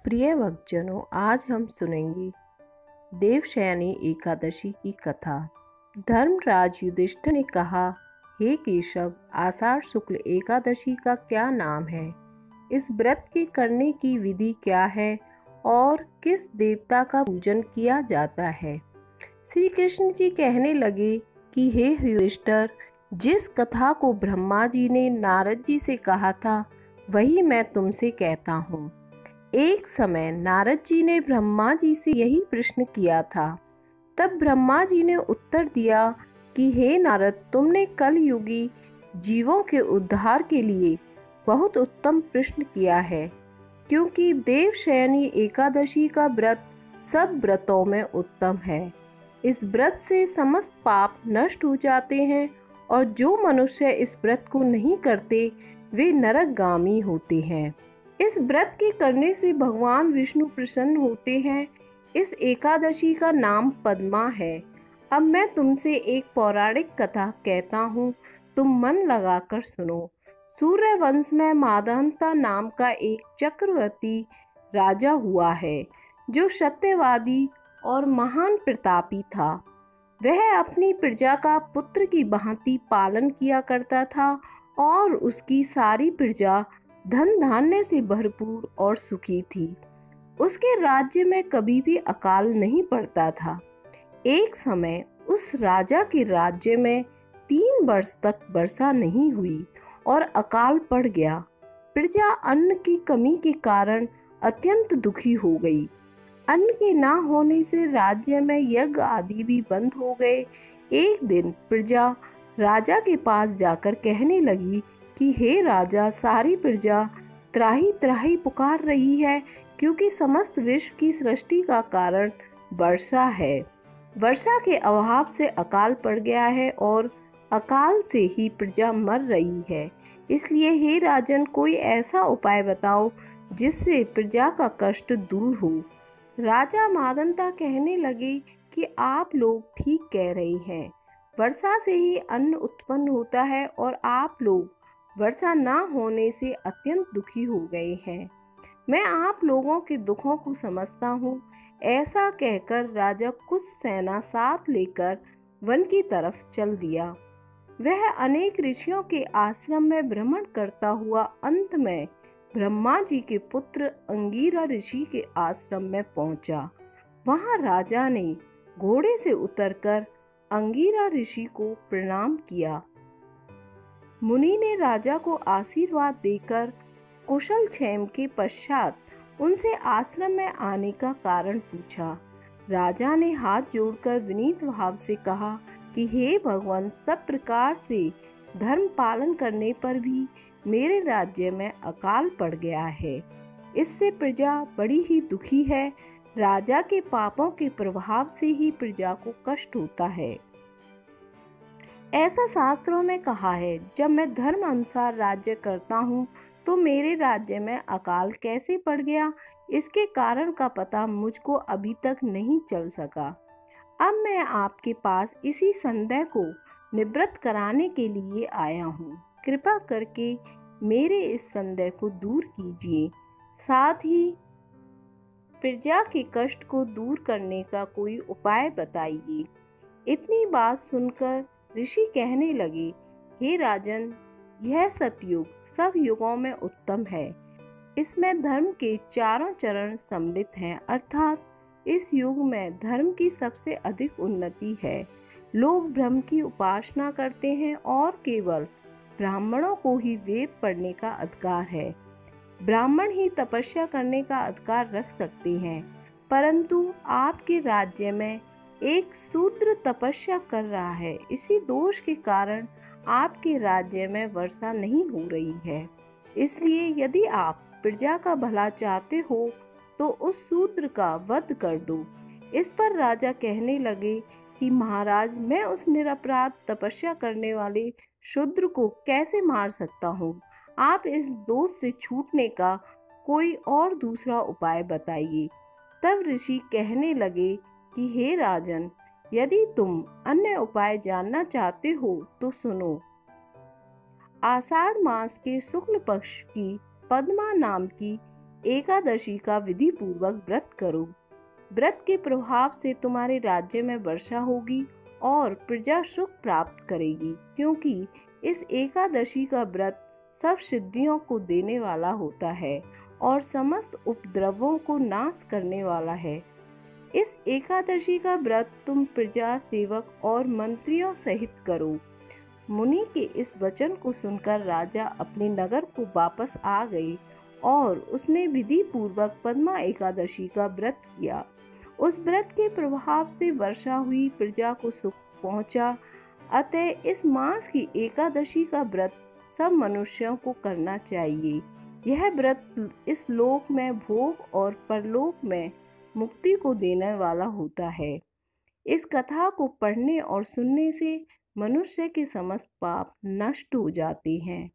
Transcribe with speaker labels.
Speaker 1: प्रिय भक्तजनों, आज हम सुनेंगे देवशयनी एकादशी की कथा। धर्मराज युधिष्ठिर ने कहा, हे केशव, आषाढ़ शुक्ल एकादशी का क्या नाम है? इस व्रत के करने की विधि क्या है और किस देवता का पूजन किया जाता है? श्री कृष्ण जी कहने लगे कि हे युधिष्ठिर, जिस कथा को ब्रह्मा जी ने नारद जी से कहा था वही मैं तुमसे कहता हूँ। एक समय नारद जी ने ब्रह्मा जी से यही प्रश्न किया था। तब ब्रह्मा जी ने उत्तर दिया कि हे नारद, तुमने कलयुगी जीवों के उद्धार के लिए बहुत उत्तम प्रश्न किया है, क्योंकि देवशयनी एकादशी का व्रत सब व्रतों में उत्तम है। इस व्रत से समस्त पाप नष्ट हो जाते हैं और जो मनुष्य इस व्रत को नहीं करते वे नरकगामी होते हैं। इस व्रत के करने से भगवान विष्णु प्रसन्न होते हैं। इस एकादशी का नाम पद्मा है। अब मैं तुमसे एक पौराणिक कथा कहता हूँ, तुम मन लगाकर सुनो। सूर्यवंश में मांधाता नाम का एक चक्रवर्ती राजा हुआ है, जो सत्यवादी और महान प्रतापी था। वह अपनी प्रजा का पुत्र की भांति पालन किया करता था और उसकी सारी प्रजा धन धान्य से भरपूर और सुखी थी। उसके राज्य में कभी भी अकाल नहीं पड़ता था। एक समय उस राजा के राज्य में 3 वर्ष तक वर्षा नहीं हुई और अकाल पड़ गया। प्रजा अन्न की कमी के कारण अत्यंत दुखी हो गई। अन्न के ना होने से राज्य में यज्ञ आदि भी बंद हो गए। एक दिन प्रजा राजा के पास जाकर कहने लगी कि हे राजा, सारी प्रजा त्राही त्राही पुकार रही है, क्योंकि समस्त विश्व की सृष्टि का कारण वर्षा है। वर्षा के अभाव से अकाल पड़ गया है और अकाल से ही प्रजा मर रही है। इसलिए हे राजन, कोई ऐसा उपाय बताओ जिससे प्रजा का कष्ट दूर हो। राजा मांधाता कहने लगे कि आप लोग ठीक कह रहे हैं। वर्षा से ही अन्न उत्पन्न होता है और आप लोग वर्षा ना होने से अत्यंत दुखी हो गए हैं। मैं आप लोगों के दुखों को समझता हूँ। ऐसा कहकर राजा कुछ सेना साथ लेकर वन की तरफ चल दिया। वह अनेक ऋषियों के आश्रम में भ्रमण करता हुआ अंत में ब्रह्मा जी के पुत्र अंगिरा ऋषि के आश्रम में पहुंचा। वहां राजा ने घोड़े से उतरकर अंगिरा ऋषि को प्रणाम किया। मुनि ने राजा को आशीर्वाद देकर कुशल क्षेम के पश्चात उनसे आश्रम में आने का कारण पूछा। राजा ने हाथ जोड़कर विनीत भाव से कहा कि हे भगवान, सब प्रकार से धर्म पालन करने पर भी मेरे राज्य में अकाल पड़ गया है। इससे प्रजा बड़ी ही दुखी है। राजा के पापों के प्रभाव से ही प्रजा को कष्ट होता है। ऐसा शास्त्रों में कहा है, जब मैं धर्म अनुसार राज्य करता हूँ तो मेरे राज्य में अकाल कैसे पड़ गया, इसके कारण का पता मुझको अभी तक नहीं चल सका। अब मैं आपके पास इसी संदेह को निवृत्त कराने के लिए आया हूँ। कृपा करके मेरे इस संदेह को दूर कीजिए। साथ ही प्रजा के कष्ट को दूर करने का कोई उपाय बताइए। इतनी बात सुनकर ऋषि कहने लगे, हे राजन, यह सतयुग सब युगों में उत्तम है। इसमें धर्म के चारों चरण सम्मिलित हैं, अर्थात इस युग में धर्म की सबसे अधिक उन्नति है। लोग ब्रह्म की उपासना करते हैं और केवल ब्राह्मणों को ही वेद पढ़ने का अधिकार है। ब्राह्मण ही तपस्या करने का अधिकार रख सकते हैं, परंतु आपके राज्य में एक शूद्र तपस्या कर रहा है। इसी दोष के कारण आपके राज्य में वर्षा नहीं हो रही है। इसलिए यदि आप प्रजा का भला चाहते हो तो उस शूद्र का वध कर दो। इस पर राजा कहने लगे कि महाराज, मैं उस निरपराध तपस्या करने वाले शूद्र को कैसे मार सकता हूँ। आप इस दोष से छूटने का कोई और दूसरा उपाय बताइए। तब ऋषि कहने लगे कि हे राजन, यदि तुम अन्य उपाय जानना चाहते हो तो सुनो। आषाढ़ मास के शुक्ल पक्ष की पद्मा नाम की एकादशी का विधि पूर्वक व्रत करो। व्रत के प्रभाव से तुम्हारे राज्य में वर्षा होगी और प्रजा सुख प्राप्त करेगी, क्योंकि इस एकादशी का व्रत सब सिद्धियों को देने वाला होता है और समस्त उपद्रवों को नाश करने वाला है। इस एकादशी का व्रत तुम प्रजा, सेवक और मंत्रियों सहित करो। मुनि के इस वचन को सुनकर राजा अपने नगर को वापस आ गए और उसने विधि पूर्वक पद्मा एकादशी का व्रत किया। उस व्रत के प्रभाव से वर्षा हुई, प्रजा को सुख पहुंचा। अतः इस मास की एकादशी का व्रत सब मनुष्यों को करना चाहिए। यह व्रत इस लोक में भोग और परलोक में मुक्ति को देने वाला होता है। इस कथा को पढ़ने और सुनने से मनुष्य के समस्त पाप नष्ट हो जाते हैं।